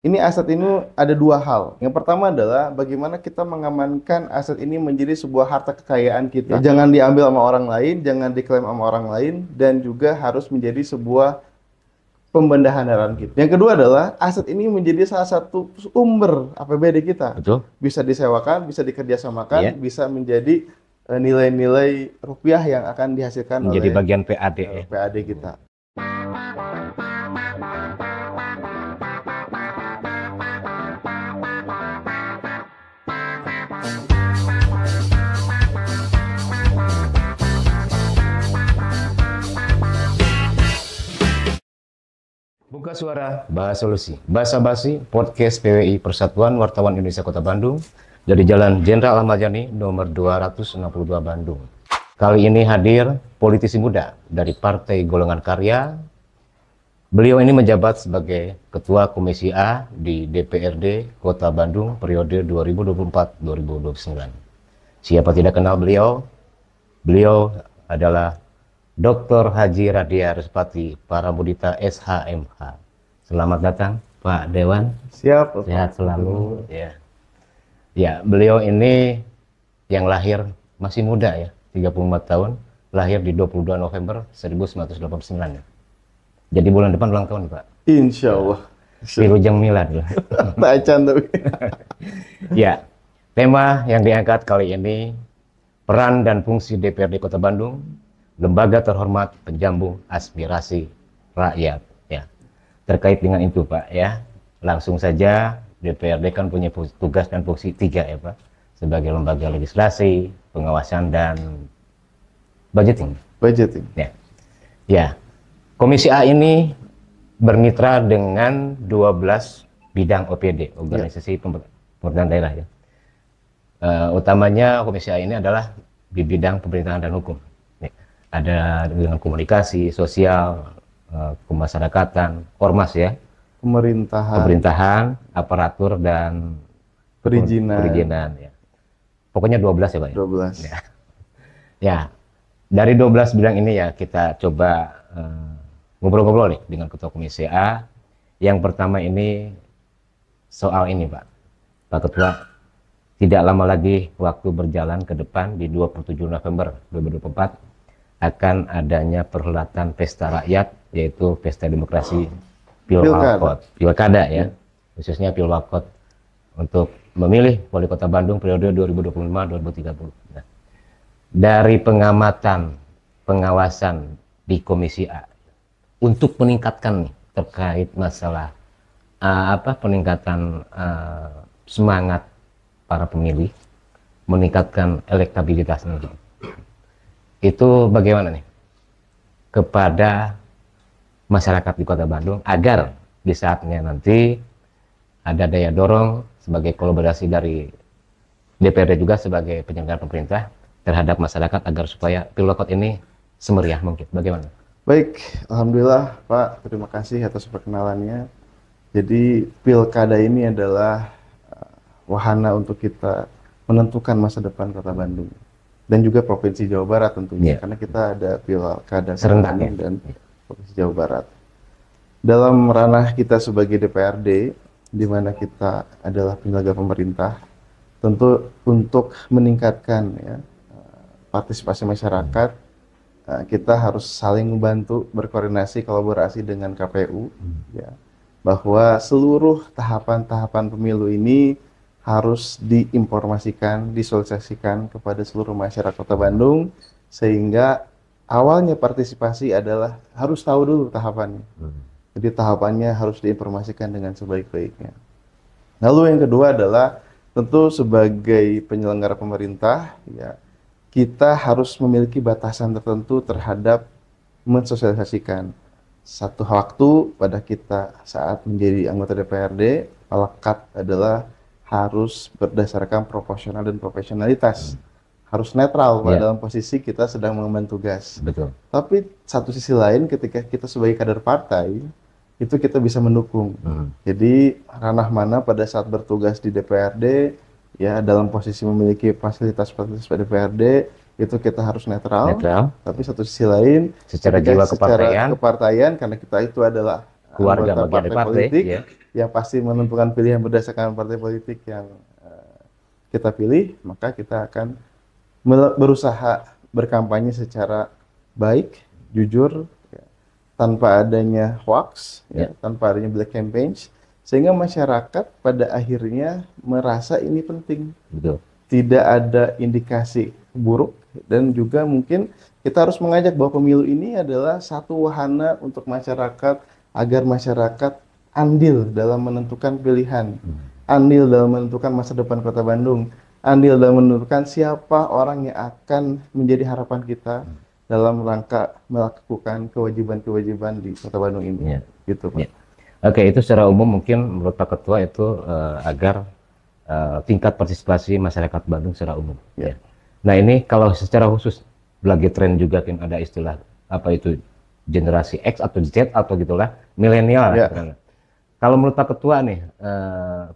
Ini aset ini ada dua hal. Yang pertama adalah bagaimana kita mengamankan aset ini menjadi sebuah harta kekayaan kita. Jangan diambil sama orang lain, jangan diklaim sama orang lain, dan juga harus menjadi sebuah pembendaharaan kita. Yang kedua adalah aset ini menjadi salah satu sumber APBD kita. Betul. Bisa disewakan, bisa Iya. dikerjasamakan, bisa menjadi nilai-nilai rupiah yang akan dihasilkan Menjadi oleh bagian PAD ya. PAD kita. Buka suara, bahas solusi. Bahasa Basi, podcast PWI Persatuan Wartawan Indonesia Kota Bandung dari Jalan Jenderal Ahmad Yani nomor 262 Bandung. Kali ini hadir politisi muda dari Partai Golongan Karya. Beliau ini menjabat sebagai Ketua Komisi A di DPRD Kota Bandung periode 2024-2029. Siapa tidak kenal beliau? Beliau adalah Dr. Haji Radia Respati Paramudita SHMH. Selamat datang Pak Dewan. Siap. Sehat selalu. Ya. Ya, beliau ini yang lahir masih muda ya, 34 tahun, lahir di 22 November 1989 ya. Jadi bulan depan ulang tahun nih, Pak. Insya Allah. Wilujeng Milad lah. Tacan tapi. Ya, tema yang diangkat kali ini peran dan fungsi DPRD Kota Bandung, lembaga terhormat penjambung aspirasi rakyat. Ya, terkait dengan itu Pak ya, langsung saja DPRD kan punya tugas dan fungsi 3 ya Pak, sebagai lembaga legislasi, pengawasan dan budgeting. Budgeting. Ya, ya. Komisi A ini bermitra dengan 12 bidang OPD, organisasi pemerintahan daerah ya. Utamanya Komisi A ini adalah di bidang pemerintahan dan hukum. Ada dengan komunikasi, sosial, kemasyarakatan, ormas ya, pemerintahan, aparatur dan perizinan ya. Pokoknya 12 ya Pak ya. 12. Ya. Ya, dari 12 bidang ini ya kita coba ngobrol-ngobrol nih dengan Ketua Komisi A. Yang pertama ini soal ini Pak Ketua, tidak lama lagi waktu berjalan ke depan di 27 November 2024 akan adanya perhelatan pesta rakyat, yaitu pesta demokrasi pilkada ya, khususnya pilwakot untuk memilih wali kota Bandung periode 2025-2030. Nah, dari pengamatan pengawasan di Komisi A untuk meningkatkan nih terkait masalah peningkatan semangat para pemilih, meningkatkan elektabilitasnya. Itu bagaimana nih kepada masyarakat di Kota Bandung agar di saatnya nanti ada daya dorong sebagai kolaborasi dari DPRD juga sebagai penyelenggara pemerintah terhadap masyarakat agar supaya pilwakot ini semeriah mungkin. Bagaimana? Baik, alhamdulillah Pak, terima kasih atas perkenalannya. Jadi pilkada ini adalah wahana untuk kita menentukan masa depan Kota Bandung dan juga Provinsi Jawa Barat tentunya, karena kita ada pilkada serentak dan Provinsi Jawa Barat. Dalam ranah kita sebagai DPRD, di mana kita adalah penyelenggara pemerintah, tentu untuk meningkatkan ya, partisipasi masyarakat, kita harus saling membantu, berkoordinasi, kolaborasi dengan KPU, ya, bahwa seluruh tahapan-tahapan pemilu ini harus diinformasikan, disosialisasikan kepada seluruh masyarakat Kota Bandung, sehingga awalnya partisipasi adalah harus tahu dulu tahapannya. Jadi tahapannya harus diinformasikan dengan sebaik-baiknya. Lalu yang kedua adalah tentu sebagai penyelenggara pemerintah, ya, kita harus memiliki batasan tertentu terhadap mensosialisasikan. Satu waktu pada kita saat menjadi anggota DPRD, melekat adalah harus berdasarkan proporsional dan profesionalitas. Harus netral dalam posisi kita sedang mengemban tugas. Betul. Tapi satu sisi lain ketika kita sebagai kader partai, itu kita bisa mendukung. Jadi ranah mana pada saat bertugas di DPRD, ya dalam posisi memiliki fasilitas-fasilitas DPRD, itu kita harus netral. Tapi satu sisi lain secara jiwa secara kepartaian kepartaian, karena kita itu adalah keluarga anggota bagian dari partai partai, politik ya. yang pasti menentukan pilihan berdasarkan partai politik yang kita pilih, maka kita akan berusaha berkampanye secara baik, jujur, ya, tanpa adanya hoax, ya, tanpa adanya black campaigns, sehingga masyarakat pada akhirnya merasa ini penting. Betul. Tidak ada indikasi buruk, dan juga mungkin kita harus mengajak bahwa pemilu ini adalah satu wahana untuk masyarakat agar masyarakat andil dalam menentukan pilihan, andil dalam menentukan masa depan Kota Bandung, andil dalam menentukan siapa orang yang akan menjadi harapan kita dalam rangka melakukan kewajiban-kewajiban di Kota Bandung ini. Gitu, Pak. Oke, itu secara umum mungkin menurut Pak Ketua itu agar tingkat partisipasi masyarakat Bandung secara umum. Ya. Nah, ini kalau secara khusus lagi tren juga kan ada istilah apa itu generasi X atau Z atau gitulah, milenial. Kalau menurut Pak Ketua nih,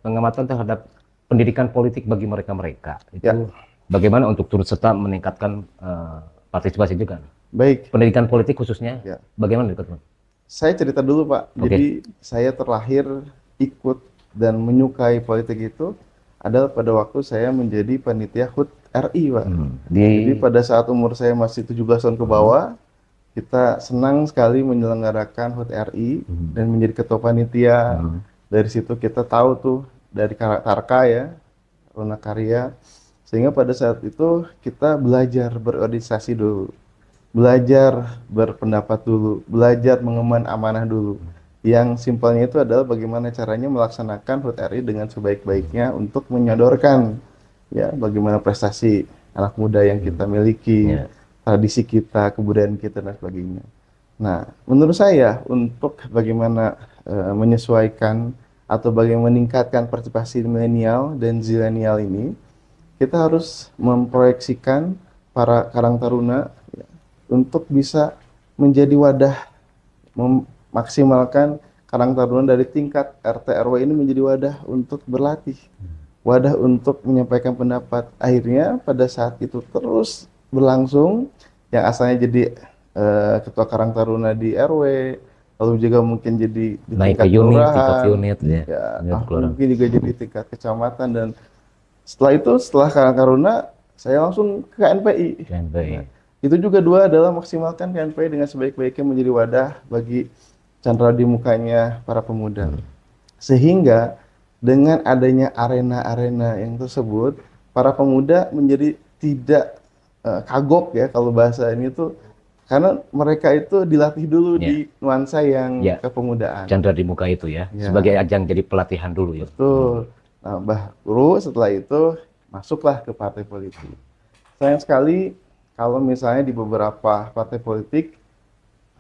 pengamatan terhadap pendidikan politik bagi mereka-mereka itu bagaimana untuk turut serta meningkatkan partisipasi juga? Baik. Pendidikan politik khususnya, bagaimana Pak Ketua? Saya cerita dulu, Pak. Jadi saya terlahir ikut dan menyukai politik itu adalah pada waktu saya menjadi panitia HUT RI, Pak. Jadi pada saat umur saya masih 17 tahun ke bawah, kita senang sekali menyelenggarakan HUT RI dan menjadi ketua panitia. Dari situ kita tahu tuh dari Tarka ya, Runa Karya, sehingga pada saat itu kita belajar berorganisasi dulu, belajar berpendapat dulu, belajar mengemban amanah dulu. Yang simpelnya itu adalah bagaimana caranya melaksanakan HUT RI dengan sebaik-baiknya untuk menyodorkan ya bagaimana prestasi anak muda yang kita miliki, tradisi kita, kebudayaan kita dan sebagainya. Nah, menurut saya untuk bagaimana menyesuaikan atau bagaimana meningkatkan partisipasi milenial dan zilenial ini, kita harus memproyeksikan para karang taruna ya, untuk bisa menjadi wadah memaksimalkan karang taruna dari tingkat RT RW ini menjadi wadah untuk berlatih, wadah untuk menyampaikan pendapat. Akhirnya pada saat itu terus berlangsung, yang asalnya jadi ketua karang taruna di RW, lalu juga mungkin jadi di naik tingkat ke unit, kelurahan, tingkat unit mungkin juga jadi tingkat kecamatan, dan setelah itu setelah karang taruna saya langsung ke KNPI. Nah, itu juga dua adalah maksimalkan KNPI dengan sebaik-baiknya menjadi wadah bagi candra di mukanya para pemuda. Sehingga dengan adanya arena-arena yang tersebut, para pemuda menjadi tidak kagok ya kalau bahasa ini tuh, karena mereka itu dilatih dulu di nuansa yang kepemudaan. Candra di muka itu sebagai ajang jadi pelatihan dulu ya. Betul. Nah, baru setelah itu masuklah ke partai politik. Sayang sekali kalau misalnya di beberapa partai politik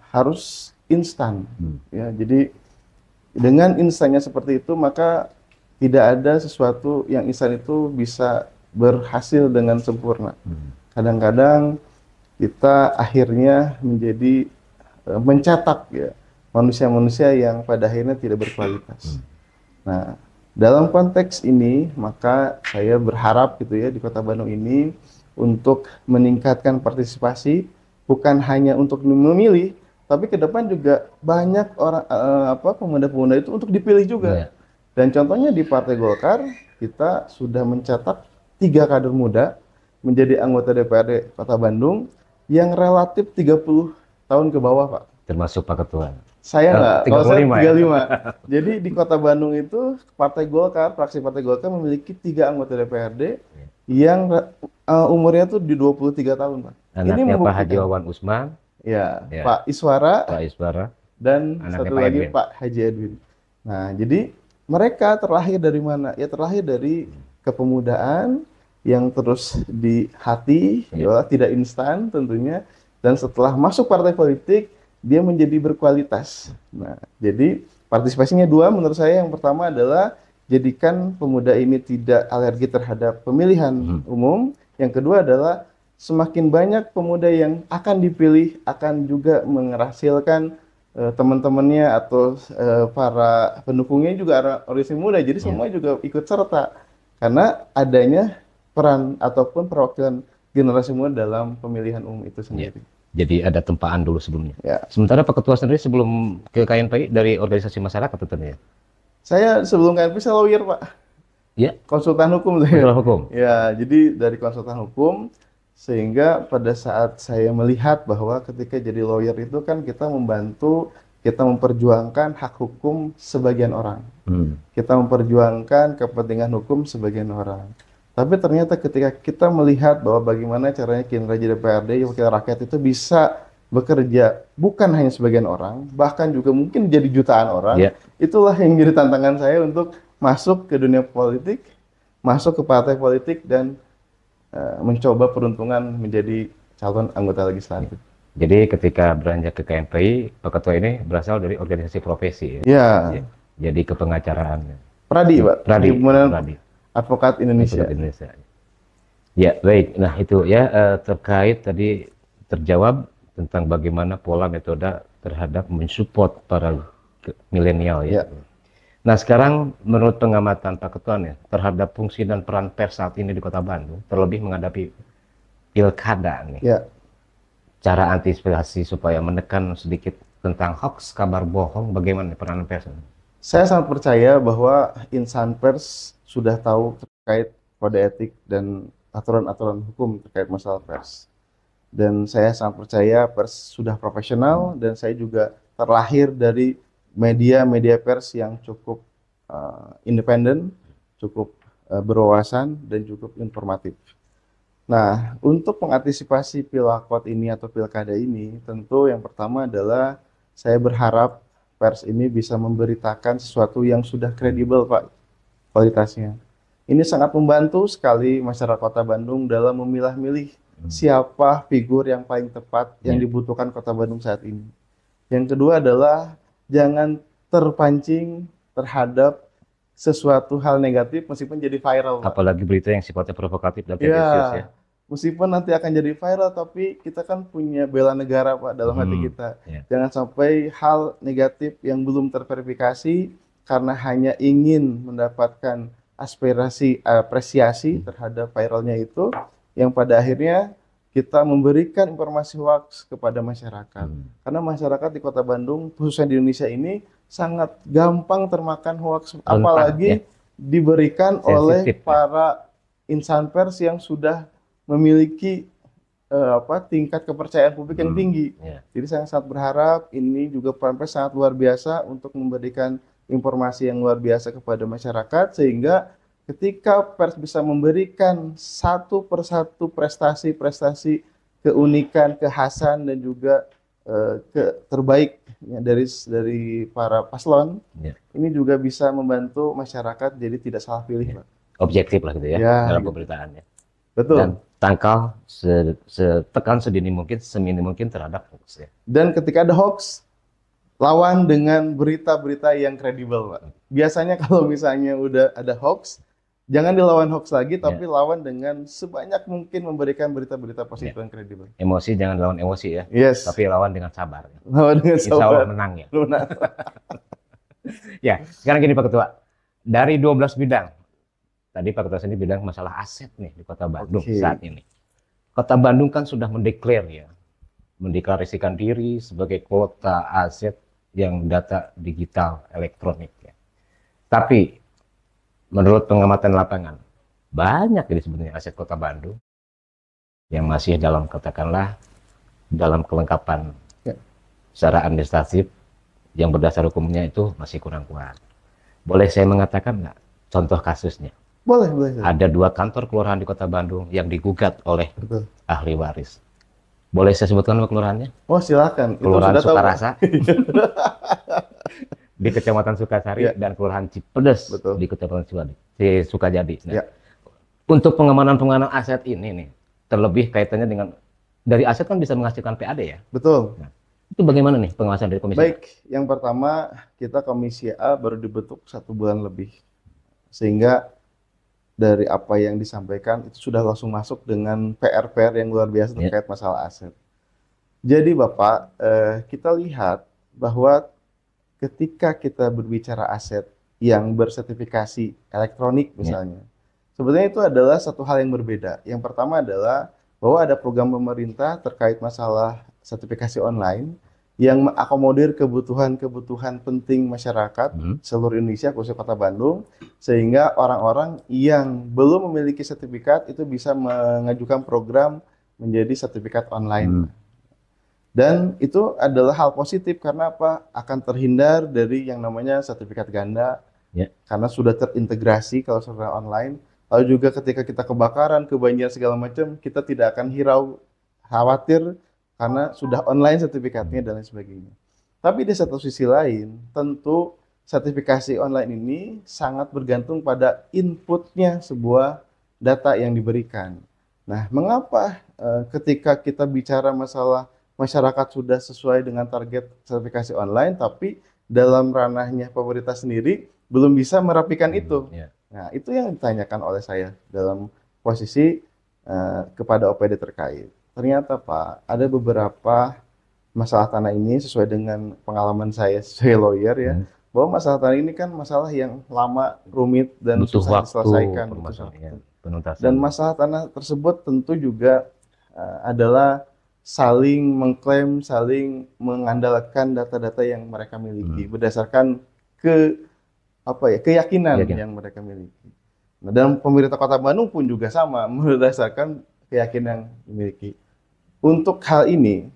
harus instan, ya. Jadi dengan instannya seperti itu, maka tidak ada sesuatu yang instan itu bisa berhasil dengan sempurna. Kadang-kadang kita akhirnya menjadi mencetak ya manusia-manusia yang pada akhirnya tidak berkualitas. Nah, dalam konteks ini maka saya berharap gitu ya di Kota Bandung ini untuk meningkatkan partisipasi, bukan hanya untuk memilih, tapi ke depan juga banyak orang pemuda-pemuda itu untuk dipilih juga. Dan contohnya di Partai Golkar kita sudah mencetak 3 kader muda menjadi anggota DPRD Kota Bandung yang relatif 30 tahun ke bawah, Pak. Termasuk Pak Ketua. Saya enggak, kalau saya 35. Ya? Jadi di Kota Bandung itu Partai Golkar, fraksi Partai Golkar memiliki 3 anggota DPRD yang umurnya tuh di 23 tahun, Pak. Anaknya Pak Haji Wawan Usman, Pak Iswara, dan anaknya satu Pak lagi Edwin. Pak Haji Edwin. Nah, jadi mereka terlahir dari mana? Ya terlahir dari kepemudaan yang terus di hati, tidak instan tentunya, dan setelah masuk partai politik dia menjadi berkualitas. Nah, jadi partisipasinya 2 menurut saya. Yang pertama adalah jadikan pemuda ini tidak alergi terhadap pemilihan umum. Yang kedua adalah semakin banyak pemuda yang akan dipilih akan juga menghasilkan teman-temannya atau para pendukungnya juga organisasi muda. Jadi semua juga ikut serta karena adanya peran ataupun perwakilan generasi muda dalam pemilihan umum itu sendiri. Jadi ada tempaan dulu sebelumnya. Ya. Sementara Pak Ketua sendiri sebelum ke KNPI dari organisasi masyarakat tentunya. Saya sebelum KNP saya lawyer, Pak. Ya, Konsultan hukum saya. konsultan hukum. Ya, jadi dari konsultan hukum sehingga pada saat saya melihat bahwa ketika jadi lawyer itu kan kita membantu, kita memperjuangkan hak hukum sebagian orang. Kita memperjuangkan kepentingan hukum sebagian orang. Tapi ternyata ketika kita melihat bahwa bagaimana caranya kinerja DPRD, wakil rakyat itu bisa bekerja bukan hanya sebagian orang, bahkan juga mungkin jadi jutaan orang, Ya. itulah yang jadi tantangan saya untuk masuk ke dunia politik, masuk ke partai politik, dan mencoba peruntungan menjadi calon anggota legislatif. Jadi ketika beranjak ke KNPI, Pak Ketua ini berasal dari organisasi profesi. Ya, Ya. Jadi kepengacaraan. Pradi, Pak. Pradi. Himpunan Pradi. Advokat Indonesia. Advokat Indonesia. Ya, baik. Nah, itu ya terkait tadi terjawab tentang bagaimana pola metode terhadap mensupport para milenial ya. Ya. Nah, sekarang menurut pengamatan Pak Ketua nih, terhadap fungsi dan peran pers saat ini di Kota Bandung, terlebih menghadapi pilkada nih. Ya. Cara antisipasi supaya menekan sedikit tentang hoax, kabar bohong, bagaimana peran pers? Saya sangat percaya bahwa insan pers sudah tahu terkait kode etik dan aturan-aturan hukum terkait masalah pers. Dan saya sangat percaya pers sudah profesional, dan saya juga terlahir dari media pers yang cukup independen, cukup berwawasan, dan cukup informatif. Nah, untuk mengantisipasi pilakot ini atau pilkada ini, tentu yang pertama adalah saya berharap pers ini bisa memberitakan sesuatu yang sudah kredibel, Pak, kualitasnya. Ini sangat membantu sekali masyarakat Kota Bandung dalam memilah-milih siapa figur yang paling tepat yang dibutuhkan Kota Bandung saat ini. Yang kedua adalah jangan terpancing terhadap sesuatu hal negatif meskipun jadi viral, Pak. Apalagi berita yang sifatnya provokatif dan tendensius ya. Meskipun nanti akan jadi viral, tapi kita kan punya bela negara, Pak, dalam hati kita. Jangan sampai hal negatif yang belum terverifikasi karena hanya ingin mendapatkan apresiasi terhadap viralnya itu, yang pada akhirnya kita memberikan informasi hoax kepada masyarakat. Karena masyarakat di Kota Bandung, khususnya di Indonesia ini, sangat gampang termakan hoax, apalagi diberikan oleh para insan pers yang sudah memiliki tingkat kepercayaan publik yang tinggi. Jadi saya sangat berharap ini juga peran pers sangat luar biasa untuk memberikan informasi yang luar biasa kepada masyarakat, sehingga ketika pers bisa memberikan satu persatu prestasi-prestasi, keunikan, kekhasan, dan juga terbaik ya, dari para paslon, ini juga bisa membantu masyarakat jadi tidak salah pilih, Pak. Objektif lah gitu ya, dalam pemberitaannya. Betul. Dan tangkal setekan sedini mungkin, seminim mungkin terhadap hoax ya. Dan ketika ada hoax, lawan dengan berita-berita yang kredibel, Pak. Biasanya kalau misalnya udah ada hoax, jangan dilawan hoax lagi, tapi lawan dengan sebanyak mungkin memberikan berita-berita positif dan kredibel. Emosi jangan lawan emosi ya, tapi lawan dengan sabar. Lawan dengan sabar. Insya Allah menang ya. Ya, sekarang gini Pak Ketua, dari 12 bidang, tadi Pak Ketua sendiri bilang masalah aset nih di Kota Bandung saat ini. Kota Bandung kan sudah mendeklarasikan diri sebagai kota aset yang data digital elektronik ya. Tapi menurut pengamatan lapangan, banyak jadi sebenarnya aset Kota Bandung yang masih dalam katakanlah dalam kelengkapan secara administratif yang berdasar hukumnya itu masih kurang kuat. Boleh saya mengatakan nggak contoh kasusnya? Boleh. Ada 2 kantor kelurahan di Kota Bandung yang digugat oleh ahli waris. Boleh saya sebutkan nama kelurahannya? Oh, silakan. Kelurahan Sukarasa di Kecamatan Sukasari dan Kelurahan Cipedes di Kecamatan Sukajadi. Nah, untuk pengamanan aset ini nih, terlebih kaitannya dengan dari aset kan bisa menghasilkan PAD ya? Betul. Nah, itu bagaimana nih pengawasan dari komisi? Baik, yang pertama kita komisi A baru dibentuk 1 bulan lebih, sehingga dari apa yang disampaikan itu sudah langsung masuk dengan PR-PR yang luar biasa terkait masalah aset. Jadi Bapak, kita lihat bahwa ketika kita berbicara aset yang bersertifikasi elektronik misalnya, sebenarnya itu adalah satu hal yang berbeda. Yang pertama adalah bahwa ada program pemerintah terkait masalah sertifikasi online yang mengakomodir kebutuhan-kebutuhan penting masyarakat seluruh Indonesia, khususnya Kota Bandung, sehingga orang-orang yang belum memiliki sertifikat itu bisa mengajukan program menjadi sertifikat online. Dan itu adalah hal positif karena apa? Akan terhindar dari yang namanya sertifikat ganda, karena sudah terintegrasi kalau secara online. Lalu juga ketika kita kebakaran, kebanjiran segala macam, kita tidak akan hirau, khawatir karena sudah online sertifikatnya dan lain sebagainya. Tapi di satu sisi lain, tentu sertifikasi online ini sangat bergantung pada inputnya sebuah data yang diberikan. Nah, mengapa ketika kita bicara masalah masyarakat sudah sesuai dengan target sertifikasi online, tapi dalam ranahnya pemerintah sendiri belum bisa merapikan itu? Nah, itu yang ditanyakan oleh saya dalam posisi kepada OPD terkait. Ternyata Pak, ada beberapa masalah tanah ini sesuai dengan pengalaman saya sebagai lawyer ya, bahwa masalah tanah ini kan masalah yang lama, rumit, dan butuh susah waktu, diselesaikan. penuntasan. Dan masalah tanah tersebut tentu juga adalah saling mengklaim, saling mengandalkan data-data yang mereka miliki berdasarkan keyakinan yang mereka miliki. Nah, dan pemerintah Kota Bandung pun juga sama, berdasarkan keyakinan yang dimiliki. Untuk hal ini,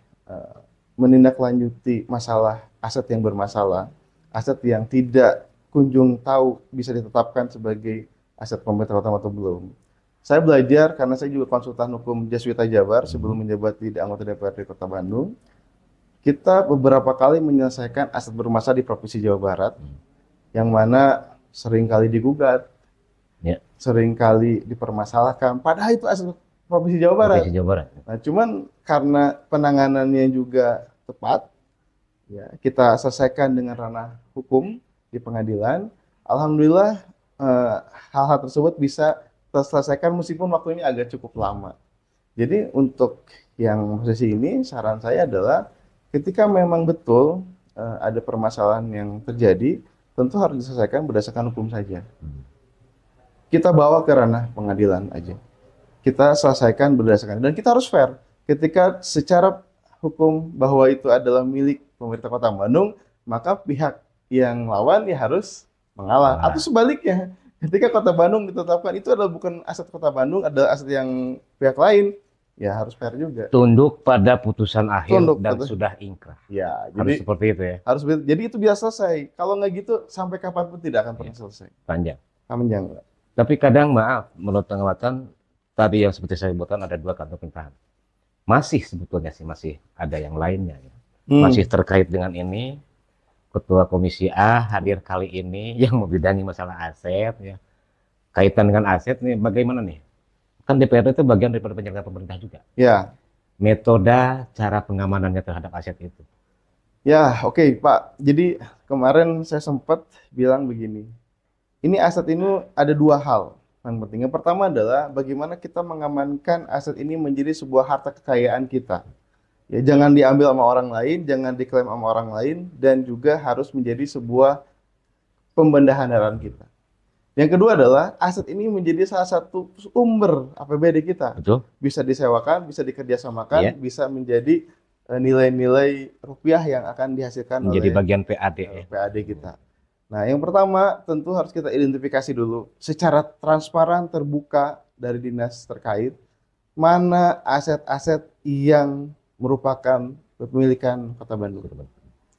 menindaklanjuti masalah aset yang bermasalah, aset yang tidak kunjung tahu bisa ditetapkan sebagai aset pemerintah Kota atau belum. Saya belajar karena saya juga konsultan hukum Jaswita Jabar sebelum menjabat di anggota DPRD Kota Bandung. Kita beberapa kali menyelesaikan aset bermasalah di Provinsi Jawa Barat, yang mana sering kali digugat, sering kali dipermasalahkan, padahal itu aset Provinsi Jawa Barat. Nah, cuman karena penanganannya juga tepat, ya, kita selesaikan dengan ranah hukum di pengadilan. Alhamdulillah hal-hal tersebut bisa terselesaikan meskipun waktu ini agak cukup lama. Jadi untuk yang posisi ini, saran saya adalah ketika memang betul ada permasalahan yang terjadi, tentu harus diselesaikan berdasarkan hukum saja. Kita bawa ke ranah pengadilan aja. Kita selesaikan berdasarkan, dan kita harus fair. Ketika secara hukum bahwa itu adalah milik pemerintah Kota Bandung, maka pihak yang lawan ya harus mengalah. Atau sebaliknya, ketika Kota Bandung ditetapkan itu adalah bukan aset Kota Bandung, adalah aset yang pihak lain, ya harus fair juga. Tunduk pada putusan akhir dan sudah ingkrah. Ya, harus jadi seperti itu ya. Harus, jadi itu biasa selesai. Kalau nggak gitu, sampai kapanpun tidak akan pernah selesai. Panjang. Tapi kadang maaf, menurut pengamatan tadi yang seperti saya sebutkan ada 2 kantor pemerintahan. Masih sebetulnya sih masih ada yang lainnya. Ya. Masih terkait dengan ini. Ketua Komisi A hadir kali ini yang membidangi masalah aset. Ya. Kaitan dengan aset nih bagaimana nih? Kan DPRD itu bagian daripada penyelenggara pemerintah juga. Ya. Metode cara pengamanannya terhadap aset itu. Ya, oke, Pak. Jadi kemarin saya sempat bilang begini. Ini aset ini ada 2 hal yang penting. Yang pertama adalah bagaimana kita mengamankan aset ini menjadi sebuah harta kekayaan kita. Ya, jangan diambil sama orang lain, jangan diklaim sama orang lain, dan juga harus menjadi sebuah pembendaharaan kita. Yang kedua adalah aset ini menjadi salah satu sumber APBD kita. Betul. Bisa disewakan, bisa dikerjasamakan, bisa menjadi nilai-nilai rupiah yang akan dihasilkan menjadi oleh bagian PAD kita. Nah, yang pertama tentu harus kita identifikasi dulu secara transparan, terbuka dari dinas terkait, mana aset-aset yang merupakan kepemilikan Kota Bandung.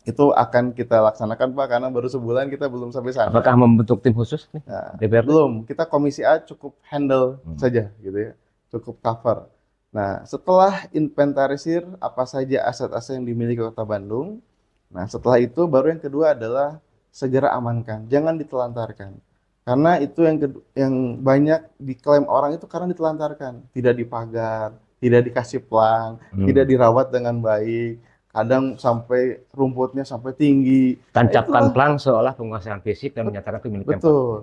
Itu akan kita laksanakan, Pak, karena baru sebulan kita belum sampai sana. Apakah membentuk tim khusus nih? Nah, belum. Kita Komisi A cukup handle saja, gitu ya, cukup cover. Nah, setelah inventarisir apa saja aset-aset yang dimiliki Kota Bandung, nah setelah itu baru yang kedua adalah segera amankan, jangan ditelantarkan. Karena itu yang banyak diklaim orang itu karena ditelantarkan, tidak dipagar, tidak dikasih pelang, tidak dirawat dengan baik, kadang sampai rumputnya sampai tinggi. Tancapkan pelang seolah penguasaan fisik dan menyatakan itu milik Pemkot. Betul.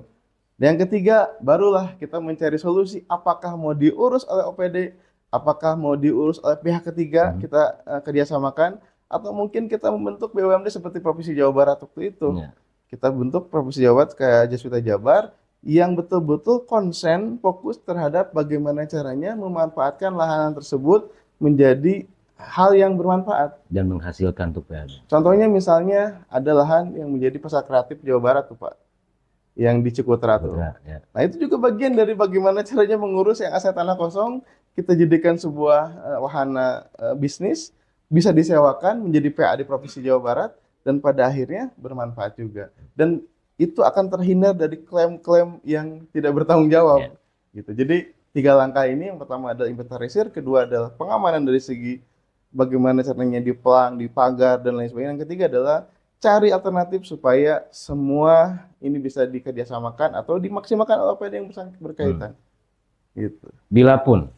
Dan yang ketiga, barulah kita mencari solusi, apakah mau diurus oleh OPD, apakah mau diurus oleh pihak ketiga, kita kerjasamakan, atau mungkin kita membentuk BUMD seperti Provinsi Jawa Barat waktu itu. Kita bentuk Provinsi Jawa Barat kayak Jaswita Jabar yang betul-betul konsen, fokus terhadap bagaimana caranya memanfaatkan lahan tersebut menjadi hal yang bermanfaat. Dan menghasilkan tuh PAD. Contohnya misalnya ada lahan yang menjadi pusat kreatif Jawa Barat tuh Pak, yang di Cikutra tuh. Ya. Nah itu juga bagian dari bagaimana caranya mengurus yang aset tanah kosong, kita jadikan sebuah wahana bisnis, bisa disewakan menjadi PA di Provinsi Jawa Barat, dan pada akhirnya bermanfaat juga. Dan itu akan terhindar dari klaim-klaim yang tidak bertanggung jawab. Gitu. Jadi 3 langkah ini, yang pertama adalah inventarisir, kedua adalah pengamanan dari segi bagaimana caranya dipelang, dipagar, dan lain sebagainya. Yang ketiga adalah cari alternatif supaya semua ini bisa dikerjasamakan atau dimaksimalkan oleh apa yang berkaitan. Gitu. Bila pun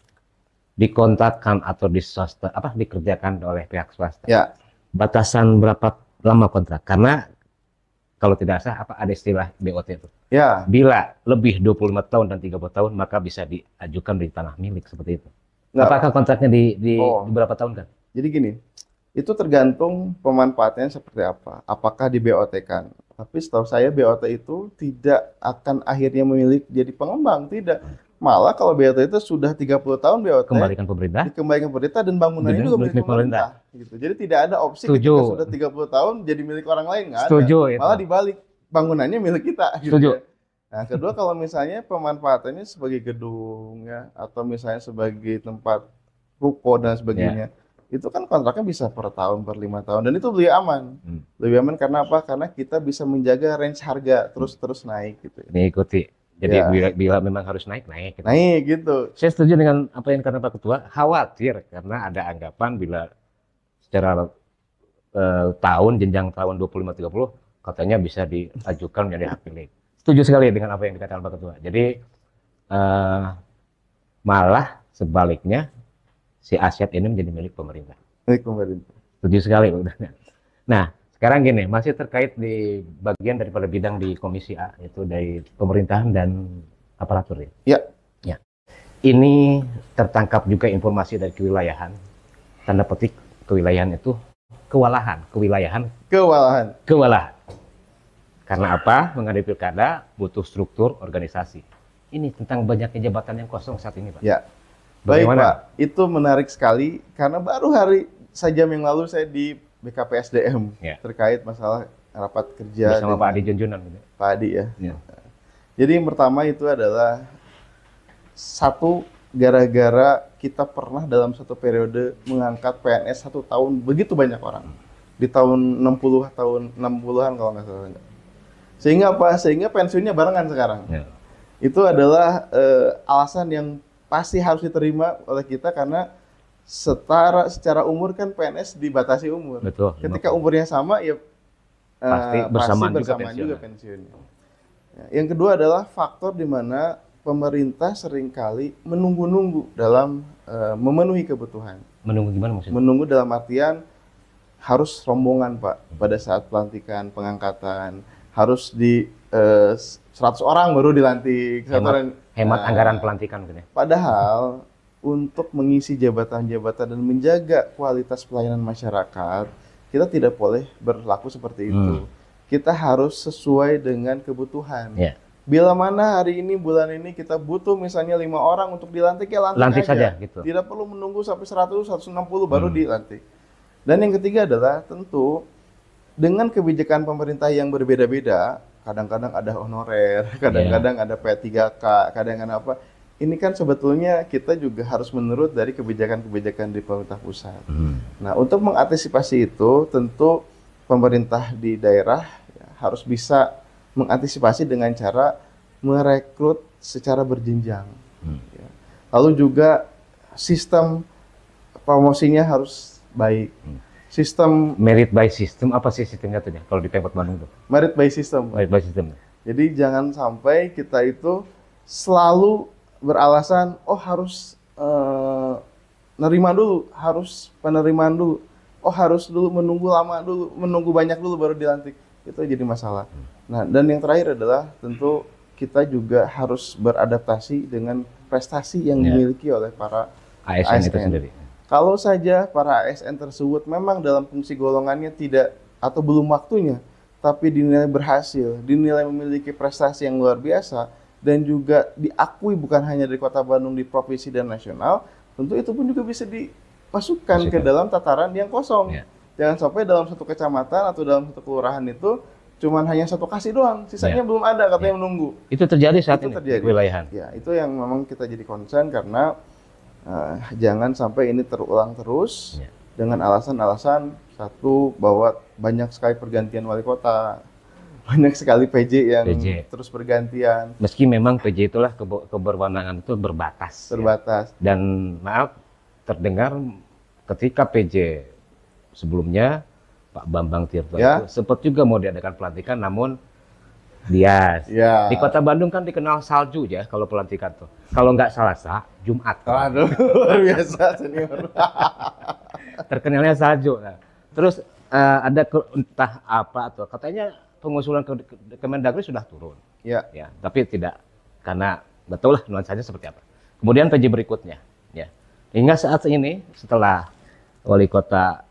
dikontakkan atau dikerjakan oleh pihak swasta. Ya. Batasan berapa lama kontrak? Karena kalau tidak salah ada istilah BOT itu. Ya. Bila lebih 25 tahun dan 30 tahun maka bisa diajukan di tanah milik seperti itu. Nggak. Apakah kontraknya di berapa tahun kan? Jadi gini, itu tergantung pemanfaatnya seperti apa. Apakah di BOT-kan? Tapi setahu saya BOT itu tidak akan akhirnya memiliki jadi pengembang, tidak. Malah kalau BOT itu sudah 30 tahun BOT dikembalikan pemerintah dan bangunannya juga milik pemerintah. Gitu. Jadi tidak ada opsi ketika sudah 30 tahun jadi milik orang lain, nggak ada. Malah dibalik, bangunannya milik kita. Gitu. Setuju. Nah, kedua kalau misalnya pemanfaatannya sebagai gedung ya, atau misalnya sebagai tempat ruko dan sebagainya, itu kan kontraknya bisa per tahun, per 5 tahun, dan itu lebih aman. Lebih aman karena apa? Karena kita bisa menjaga range harga terus naik gitu. Mengikuti. Jadi bila memang harus naik gitu. Naik gitu. Saya setuju dengan apa yang kata Pak Ketua, khawatir karena ada anggapan bila secara jenjang tahun 25-30 katanya bisa diajukan menjadi hak milik. Setuju sekali dengan apa yang dikatakan Pak Ketua. Jadi malah sebaliknya si aset ini menjadi milik pemerintah. Milik pemerintah. Setuju sekali. Nah, sekarang gini, masih terkait di bagian daripada bidang di Komisi A, itu dari pemerintahan dan aparatur ya. Ya. Ini tertangkap juga informasi dari kewilayahan. Tanda petik kewilayahan itu kewalahan. Karena apa? Menghadapi pilkada butuh struktur organisasi. Ini tentang banyaknya jabatan yang kosong saat ini, Pak. Ya. Baik, Pak. Itu menarik sekali karena baru hari sajam yang lalu saya di BKPSDM terkait masalah rapat kerja bersama Pak Adi Junjunan. Pak Adi ya. Jadi yang pertama itu adalah satu, gara-gara kita pernah dalam satu periode mengangkat PNS 1 tahun begitu banyak orang. Di tahun 60-an kalau nggak salah. Sehingga apa? Sehingga pensiunnya barengan sekarang. Itu adalah alasan yang pasti harus diterima oleh kita karena secara umur kan PNS dibatasi umur. Betul. Ketika umurnya sama ya pasti bersamaan juga pensiunnya. Yang kedua adalah faktor di mana pemerintah seringkali menunggu-nunggu dalam memenuhi kebutuhan. Menunggu gimana maksudnya? Menunggu dalam artian harus rombongan, Pak, pada saat pelantikan, pengangkatan, harus di 100 orang baru dilantik. Hemat anggaran pelantikan gitu ya. Padahal untuk mengisi jabatan-jabatan dan menjaga kualitas pelayanan masyarakat, kita tidak boleh berlaku seperti itu. Kita harus sesuai dengan kebutuhan. Bila mana hari ini, bulan ini kita butuh misalnya 5 orang untuk dilantik, ya lantik saja gitu. Tidak perlu menunggu sampai 100, 160 baru dilantik. Dan yang ketiga adalah tentu dengan kebijakan pemerintah yang berbeda-beda, kadang-kadang ada honorer, kadang-kadang ada P3K, kadang-kadang apa. Ini kan sebetulnya kita juga harus menurut dari kebijakan-kebijakan di pemerintah pusat. Nah, untuk mengantisipasi itu, tentu pemerintah di daerah harus bisa mengantisipasi dengan cara merekrut secara berjenjang. Lalu juga sistem promosinya harus baik. Sistem merit by system, apa sih sistemnya tuh ya kalau di Pemkot Bandung tuh? Merit by system. Merit by system. Jadi jangan sampai kita itu selalu beralasan, harus nerima dulu, harus penerimaan dulu, harus dulu menunggu lama dulu, menunggu banyak dulu baru dilantik. Itu jadi masalah. Nah, dan yang terakhir adalah tentu kita juga harus beradaptasi dengan prestasi yang dimiliki oleh para ASN itu sendiri. Kalau saja para ASN tersebut memang dalam fungsi golongannya tidak atau belum waktunya, tapi dinilai berhasil, dinilai memiliki prestasi yang luar biasa, dan juga diakui bukan hanya dari Kota Bandung, di provinsi dan nasional, tentu itu pun juga bisa masukkan ke dalam tataran yang kosong. Ya. Jangan sampai dalam satu kecamatan atau dalam satu kelurahan itu cuman hanya satu kasih doang, sisanya Ya. belum ada, katanya menunggu. Itu terjadi saat Itu ini terjadi. di wilayahan. Ya, itu yang memang kita jadi concern karena jangan sampai ini terulang terus Ya. dengan alasan-alasan satu bahwa banyak sekali pergantian wali kota, banyak sekali PJ yang PJ. terus bergantian, Meski memang PJ itulah keberwenangan itu berbatas. Ya. terbatas. Dan maaf, terdengar ketika PJ sebelumnya Pak Bambang Tirto Ya. itu sempat juga mau diadakan pelantikan, namun bias. Ya. Di Kota Bandung kan dikenal salju ya kalau pelantikan tuh. Kalau nggak Selasa, Jumat. Aduh, luar biasa senior. Terkenalnya salju. Nah, terus ada entah apa atau katanya pengusulan ke Kemendagri sudah turun. Ya, Ya, tapi tidak, karena nggak tahu lah nuansanya seperti apa. Kemudian PJ berikutnya, ya, hingga saat ini setelah wali kota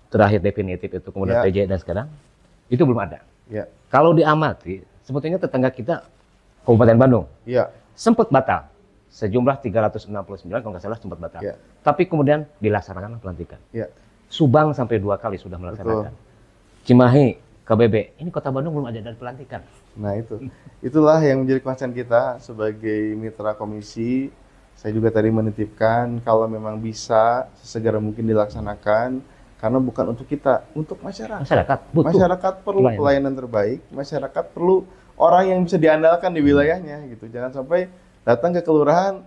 terakhir definitif itu kemudian Ya. PJ dan sekarang itu belum ada. ya, Kalau diamati, sebetulnya tetangga kita Kabupaten Bandung ya, sempat batal sejumlah 369 kalau nggak salah sempat batal. Ya. Tapi kemudian dilaksanakan pelantikan. ya. Subang sampai 2 kali sudah melaksanakan. Cimahi, KBB, ini Kota Bandung belum ada dan pelantikan. Nah itulah yang menjadi concern kita sebagai mitra komisi. Saya juga tadi menitipkan kalau memang bisa sesegera mungkin dilaksanakan, karena bukan untuk kita, untuk masyarakat. Masyarakat butuh. Masyarakat perlu pelayanan terbaik, masyarakat perlu orang yang bisa diandalkan di wilayahnya gitu. Jangan sampai datang ke kelurahan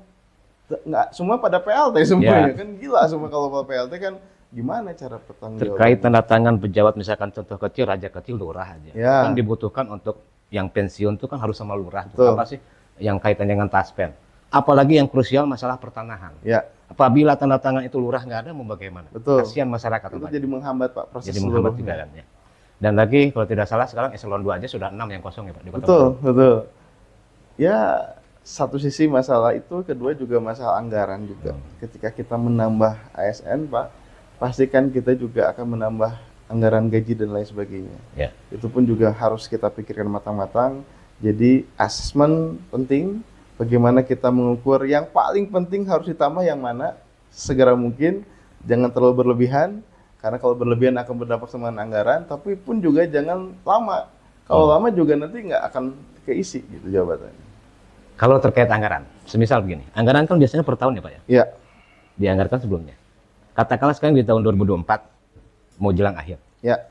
nggak semua pada PLT semuanya, kan gila semua kalau PLT kan. Gimana cara pertanggung Terkait tanda tangan pejabat, misalkan contoh kecil, raja kecil, lurah aja. Ya. Kan dibutuhkan untuk yang pensiun itu kan harus sama lurah. Betul. Apa sih yang kaitan dengan taspen? Apalagi yang krusial masalah pertanahan. Ya, Apabila tanda tangan itu lurah nggak ada, mau bagaimana? Betul. Kasihan masyarakat. itu Pak. jadi menghambat Pak proses Jadi menghambat juga seluruhnya. kan ya. Dan lagi kalau tidak salah sekarang eselon 2 aja sudah 6 yang kosong ya Pak di Kota Betul, Bandung. betul. Ya, satu sisi masalah itu, kedua juga masalah anggaran juga. Ketika kita menambah ASN, Pak, pastikan kita juga akan menambah anggaran gaji dan lain sebagainya. Ya. Itu pun juga harus kita pikirkan matang-matang. Jadi asesmen penting, bagaimana kita mengukur yang paling penting harus ditambah yang mana segera mungkin, jangan terlalu berlebihan, karena kalau berlebihan akan berdampak sama anggaran, tapi pun juga jangan lama. Kalau lama juga nanti nggak akan keisi gitu jabatannya. Kalau terkait anggaran, semisal begini, anggaran kan biasanya per tahun ya Pak ya? Iya, Dianggarkan sebelumnya. Katakanlah sekarang di tahun 2024, mau jelang akhir. ya,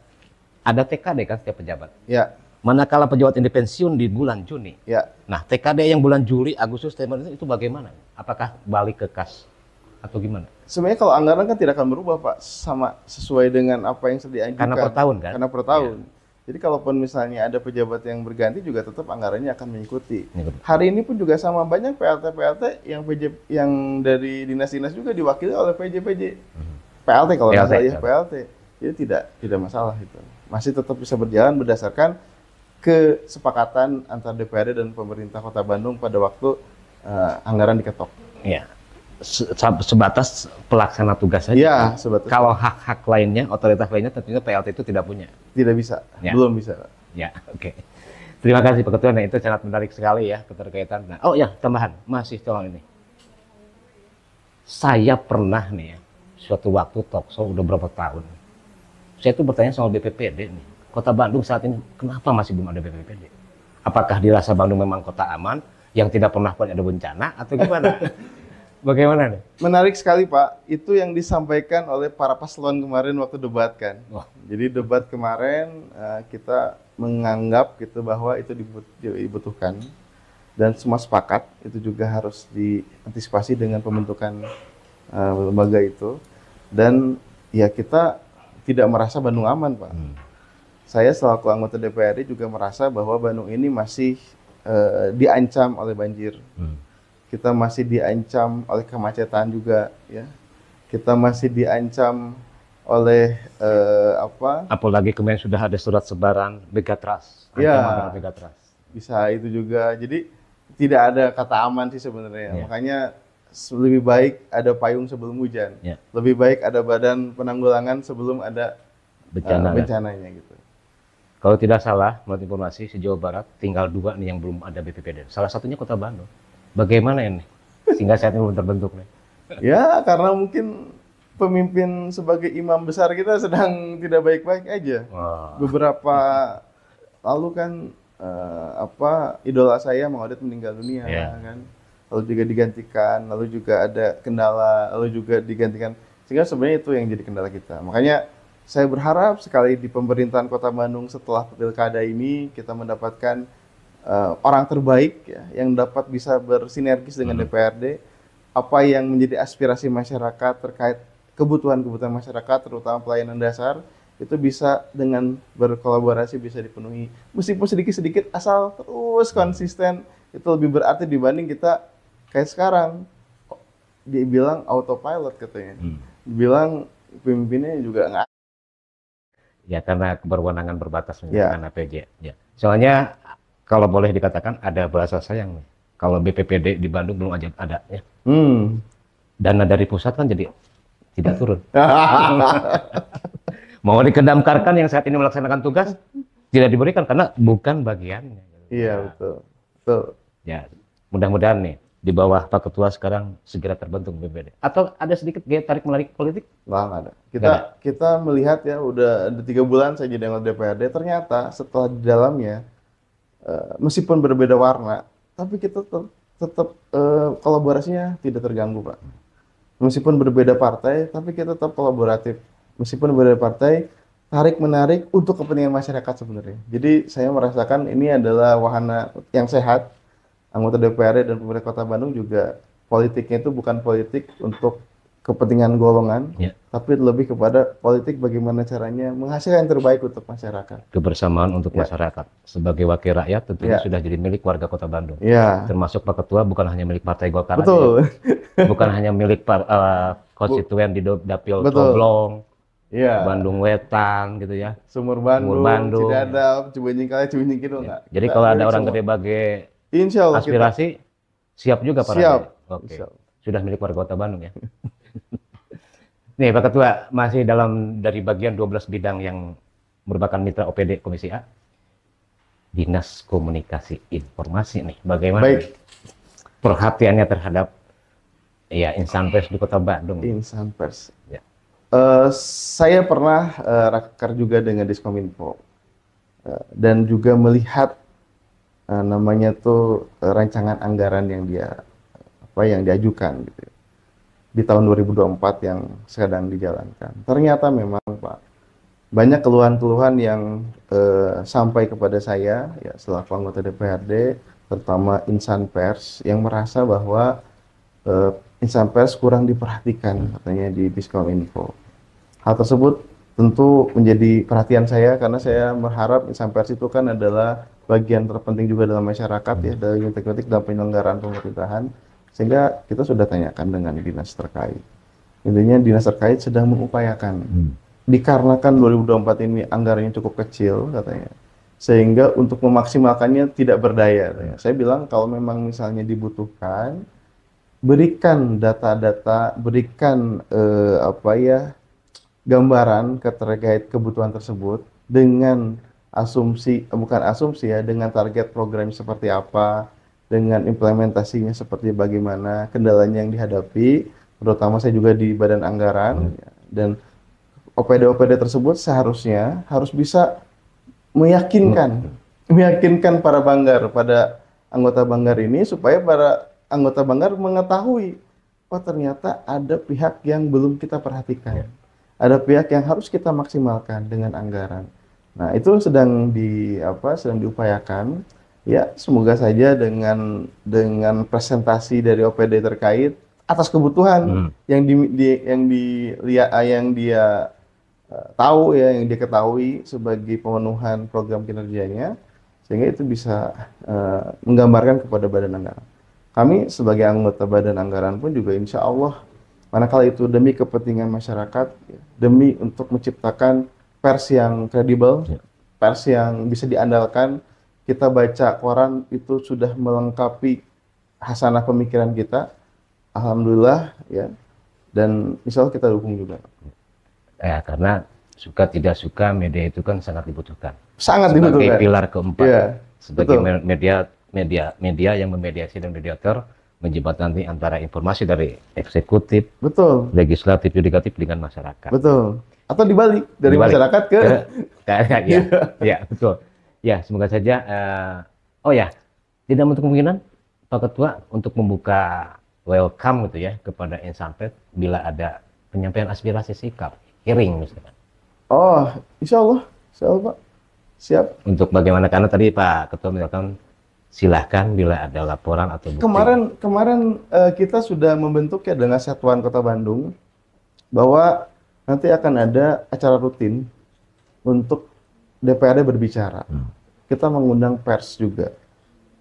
Ada TKD kan setiap pejabat. ya, Manakala pejabat ini pensiun di bulan Juni. ya. Nah, TKD yang bulan Juli, Agustus, September itu bagaimana? Apakah balik ke kas atau gimana? Sebenarnya kalau anggaran kan tidak akan berubah Pak, sama sesuai dengan apa yang sudah diajukan. Karena per tahun kan? Karena per tahun. Jadi kalaupun misalnya ada pejabat yang berganti juga tetap anggarannya akan mengikuti. Mengikuti. Hari ini pun juga sama, banyak PLT yang PJ yang dari dinas-dinas juga diwakili oleh PJ. PLT kalau nggak salah ya, PLT. Jadi tidak masalah itu. Masih tetap bisa berjalan berdasarkan kesepakatan antara DPRD dan pemerintah Kota Bandung pada waktu anggaran diketok. Iya. Sebatas pelaksana tugas saja. Iya, sebatas. Kalau hak-hak lainnya, otoritas lainnya tentunya PLT itu tidak punya. Tidak bisa, Ya. belum bisa. Pak. Ya, oke. Terima kasih Pak Ketua. Nah, itu sangat menarik sekali ya keterkaitan. Nah, oh ya, tambahan masih soal ini. Saya pernah nih ya, suatu waktu talkshow udah berapa tahun. Saya tuh bertanya soal BPPD nih. Kota Bandung saat ini kenapa masih belum ada BPPD? Apakah dirasa Bandung memang kota aman yang tidak pernah ada bencana atau gimana? Bagaimana nih? Menarik sekali Pak, itu yang disampaikan oleh para paslon kemarin waktu debat kan. Wah. Jadi debat kemarin kita menganggap gitu bahwa itu dibutuhkan dan semua sepakat itu juga harus diantisipasi dengan pembentukan lembaga itu. Dan ya kita tidak merasa Bandung aman Pak. Saya selaku anggota DPRD juga merasa bahwa Bandung ini masih diancam oleh banjir. Kita masih diancam oleh kemacetan juga, ya. Kita masih diancam oleh Apalagi kemarin sudah ada surat sebaran Megatrust. Ya. Ancaman terhadap Megatrust. Bisa itu juga. Jadi tidak ada kata aman sih sebenarnya. Ya. Makanya lebih baik ada payung sebelum hujan. Ya. Lebih baik ada badan penanggulangan sebelum ada Bencana. bencananya gitu. Kalau tidak salah, menurut informasi se-Jawa Barat tinggal 2 nih yang belum ada BPPD. Salah satunya Kota Bandung. Bagaimana ini? Sehingga saat ini belum terbentuk nih. Ya karena mungkin pemimpin sebagai imam besar kita sedang tidak baik-baik aja. Wah. Beberapa lalu kan idola saya Mang Odet meninggal dunia kan. Lalu juga digantikan, lalu juga ada kendala, lalu juga digantikan. Sehingga sebenarnya itu yang jadi kendala kita. Makanya saya berharap sekali di pemerintahan Kota Bandung setelah pilkada ini kita mendapatkan orang terbaik ya, yang dapat bisa bersinergis dengan DPRD. Apa yang menjadi aspirasi masyarakat terkait kebutuhan-kebutuhan masyarakat, terutama pelayanan dasar, itu bisa dengan berkolaborasi bisa dipenuhi. Meskipun sedikit-sedikit, asal terus konsisten, itu lebih berarti dibanding kita kayak sekarang. Dibilang autopilot katanya. Dibilang pemimpinnya juga nggak. Ya karena keberwenangan berbatas dengan APJ. Ya. Soalnya kalau boleh dikatakan ada bahasa sayang nih. Kalau BPPD di Bandung belum aja ada ya. Dana dari pusat kan jadi tidak turun. Mau dikedamkarkan yang saat ini melaksanakan tugas tidak diberikan karena bukan bagiannya. Iya betul. Betul. Ya mudah-mudahan nih di bawah Pak Ketua sekarang segera terbentuk BPPD. Atau ada sedikit gaya tarik menarik politik? Wah, nggak ada. Kita melihat ya udah ada 3 bulan saya jadi anggota DPRD. Ternyata setelah di dalamnya meskipun berbeda warna, tapi kita tetap kolaborasinya tidak terganggu, Pak. Meskipun berbeda partai, tapi kita tetap kolaboratif. Meskipun berbeda partai, tarik-menarik untuk kepentingan masyarakat sebenarnya. Jadi saya merasakan ini adalah wahana yang sehat. Anggota DPRD dan pemerintah Kota Bandung juga politiknya itu bukan politik untuk kepentingan golongan, tapi lebih kepada politik bagaimana caranya menghasilkan yang terbaik untuk masyarakat. Kebersamaan untuk masyarakat. Sebagai wakil rakyat tentunya sudah jadi milik warga Kota Bandung. Termasuk Pak Ketua bukan hanya milik Partai Golkar. Betul. Bukan hanya milik konstituen di Dapil Coblong, Bandung Wetan gitu ya. Sumur Bandung, Cidadap, Cibenying Kali, Cibenying Kidul enggak. Jadi kalau ada orang gede bagai aspirasi, siap juga Pak Siap. Oke. Sudah milik warga Kota Bandung ya. Nih Pak Ketua, masih dari bagian 12 bidang yang merupakan mitra OPD Komisi A. Dinas Komunikasi Informasi nih, bagaimana perhatiannya terhadap insan pers di Kota Bandung? Insan pers. Ya. Saya pernah rakar juga dengan Diskominfo dan juga melihat namanya tuh rancangan anggaran yang yang diajukan gitu di tahun 2024 yang sedang dijalankan. Ternyata memang Pak, banyak keluhan-keluhan yang sampai kepada saya ya selaku anggota DPRD, terutama insan pers yang merasa bahwa insan pers kurang diperhatikan katanya di Diskominfo. Hal tersebut tentu menjadi perhatian saya karena saya berharap insan pers itu kan adalah bagian terpenting juga dalam masyarakat ya, dalam kritik dalam penyelenggaraan pemerintahan. Sehingga kita sudah tanyakan dengan dinas terkait. Intinya dinas terkait sedang mengupayakan. Dikarenakan 2024 ini anggarannya cukup kecil katanya. Sehingga untuk memaksimalkannya tidak berdaya. Katanya. Saya bilang kalau memang misalnya dibutuhkan, berikan data-data, berikan gambaran terkait kebutuhan tersebut dengan dengan target program seperti apa, dengan implementasinya seperti bagaimana, kendalanya yang dihadapi, terutama saya juga di Badan Anggaran, dan OPD-OPD tersebut seharusnya harus bisa meyakinkan para banggar, pada anggota banggar ini, supaya para anggota banggar mengetahui, oh ternyata ada pihak yang belum kita perhatikan, ada pihak yang harus kita maksimalkan dengan anggaran. Nah itu sedang diupayakan. Ya, semoga saja dengan presentasi dari OPD terkait atas kebutuhan yang dia tahu ya, yang dia ketahui sebagai pemenuhan program kinerjanya, sehingga itu bisa menggambarkan kepada Badan Anggaran. Kami sebagai anggota Badan Anggaran pun juga insya Allah, manakala itu demi kepentingan masyarakat, demi untuk menciptakan pers yang kredibel, pers yang bisa diandalkan. Kita baca koran itu sudah melengkapi hasanah pemikiran kita, alhamdulillah ya, dan insya Allah kita dukung juga. Ya karena suka tidak suka media itu kan sangat dibutuhkan. Sangat dibutuhkan. Sebagai pilar keempat, sebagai media yang memediasi dan mediator menjembatani antara informasi dari eksekutif, Betul, legislatif, yudikatif dengan masyarakat. betul. Atau dibalik dari Dibalik. masyarakat ke Ya, ya, betul. Ya, semoga saja. Oh ya, tidak menutup kemungkinan Pak Ketua untuk membuka welcome gitu ya kepada insan pers bila ada penyampaian aspirasi sikap, hearing misalkan. Oh, insya Allah Pak. Siap. Untuk bagaimana, karena tadi Pak Ketua misalkan silahkan bila ada laporan atau bukti. Kemarin kita sudah membentuk ya dengan Satuan Kota Bandung bahwa nanti akan ada acara rutin untuk DPRD berbicara. Kita mengundang pers juga.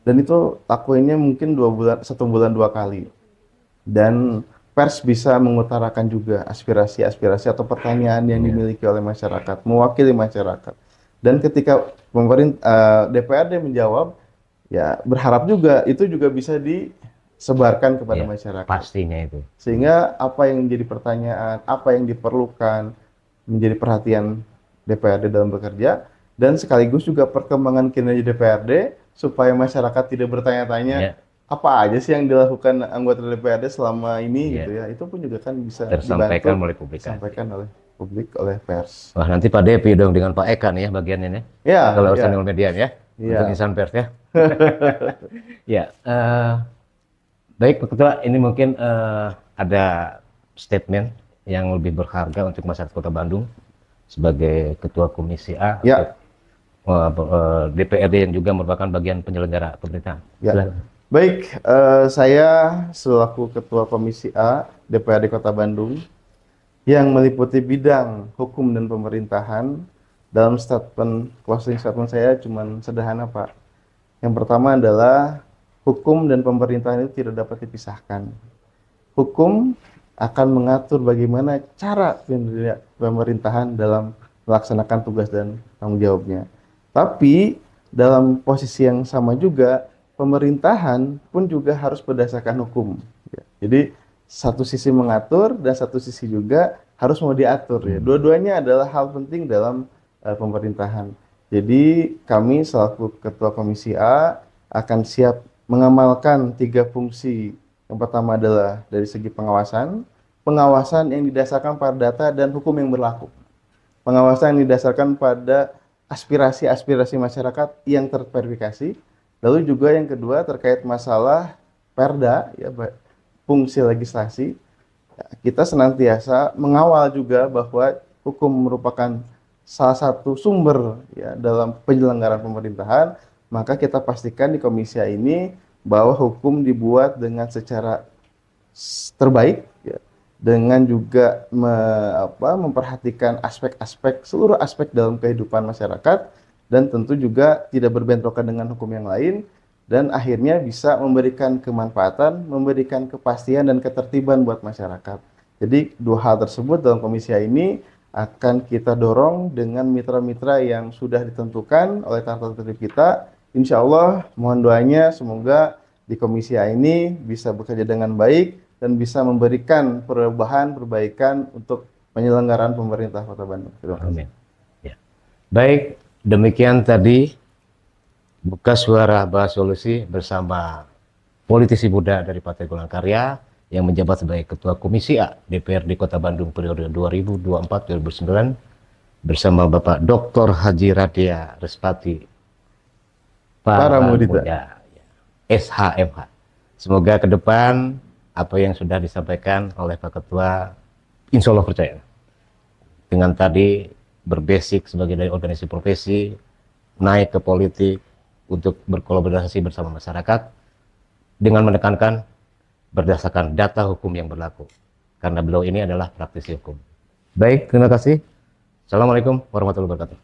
Dan itu lakuinnya mungkin 1 bulan 2 kali. Dan pers bisa mengutarakan juga aspirasi-aspirasi atau pertanyaan yang dimiliki oleh masyarakat, mewakili masyarakat. Dan ketika DPRD menjawab, ya berharap juga itu juga bisa disebarkan kepada masyarakat. Pastinya itu. Sehingga apa yang menjadi pertanyaan, apa yang diperlukan menjadi perhatian DPRD dalam bekerja, dan sekaligus juga perkembangan kinerja DPRD supaya masyarakat tidak bertanya-tanya apa aja sih yang dilakukan anggota DPRD selama ini gitu ya. Itu pun juga kan bisa tersampaikan oleh publik. Disampaikan oleh publik, oleh pers. Wah, nanti Pak Depi dong dengan Pak Eka nih ya bagiannya nih. Ya. Kalau urusan media ya. Untuk insan pers ya. Ya, baik Pak Ketua, ini mungkin ada statement yang lebih berharga untuk masyarakat Kota Bandung sebagai Ketua Komisi A, DPRD yang juga merupakan bagian penyelenggara pemerintahan. Ya. Baik, saya selaku Ketua Komisi A DPRD Kota Bandung yang meliputi bidang hukum dan pemerintahan. Dalam closing statement saya cuman sederhana Pak. Yang pertama adalah hukum dan pemerintahan itu tidak dapat dipisahkan. Hukum akan mengatur bagaimana cara pemerintahan dalam melaksanakan tugas dan tanggung jawabnya. Tapi dalam posisi yang sama juga, pemerintahan pun juga harus berdasarkan hukum. Jadi satu sisi mengatur dan satu sisi juga harus mau diatur. Ya. Dua-duanya adalah hal penting dalam pemerintahan. Jadi kami selaku Ketua Komisi A akan siap mengamalkan 3 fungsi. Yang pertama adalah dari segi pengawasan yang didasarkan pada data dan hukum yang berlaku. Pengawasan yang didasarkan pada aspirasi-aspirasi masyarakat yang terverifikasi. Lalu juga yang kedua terkait masalah perda, ya, fungsi legislasi. Kita senantiasa mengawal juga bahwa hukum merupakan salah satu sumber ya dalam penyelenggaraan pemerintahan, maka kita pastikan di komisi ini bahwa hukum dibuat dengan secara terbaik ya, dengan juga memperhatikan seluruh aspek dalam kehidupan masyarakat, dan tentu juga tidak berbentrokan dengan hukum yang lain, dan akhirnya bisa memberikan kemanfaatan, memberikan kepastian dan ketertiban buat masyarakat. Jadi 2 hal tersebut dalam komisi ini akan kita dorong dengan mitra-mitra yang sudah ditentukan oleh tata tertib kita. Insya Allah mohon doanya semoga di komisi A ini bisa bekerja dengan baik dan bisa memberikan perbaikan untuk penyelenggaraan pemerintah Kota Bandung. Terima kasih. Ya. Baik, demikian tadi Buka Suara Bahas Solusi bersama politisi muda dari Partai Golongan Karya yang menjabat sebagai Ketua Komisi A DPRD Kota Bandung periode 2024-2029 bersama Bapak Dr. Haji Radia Respati Paramudita, SHMH. Semoga ke depan apa yang sudah disampaikan oleh Pak Ketua insya Allah percaya. Dengan tadi berbasic sebagai dari organisasi profesi, naik ke politik untuk berkolaborasi bersama masyarakat dengan menekankan berdasarkan data hukum yang berlaku. Karena beliau ini adalah praktisi hukum. Baik, terima kasih. Assalamualaikum warahmatullahi wabarakatuh.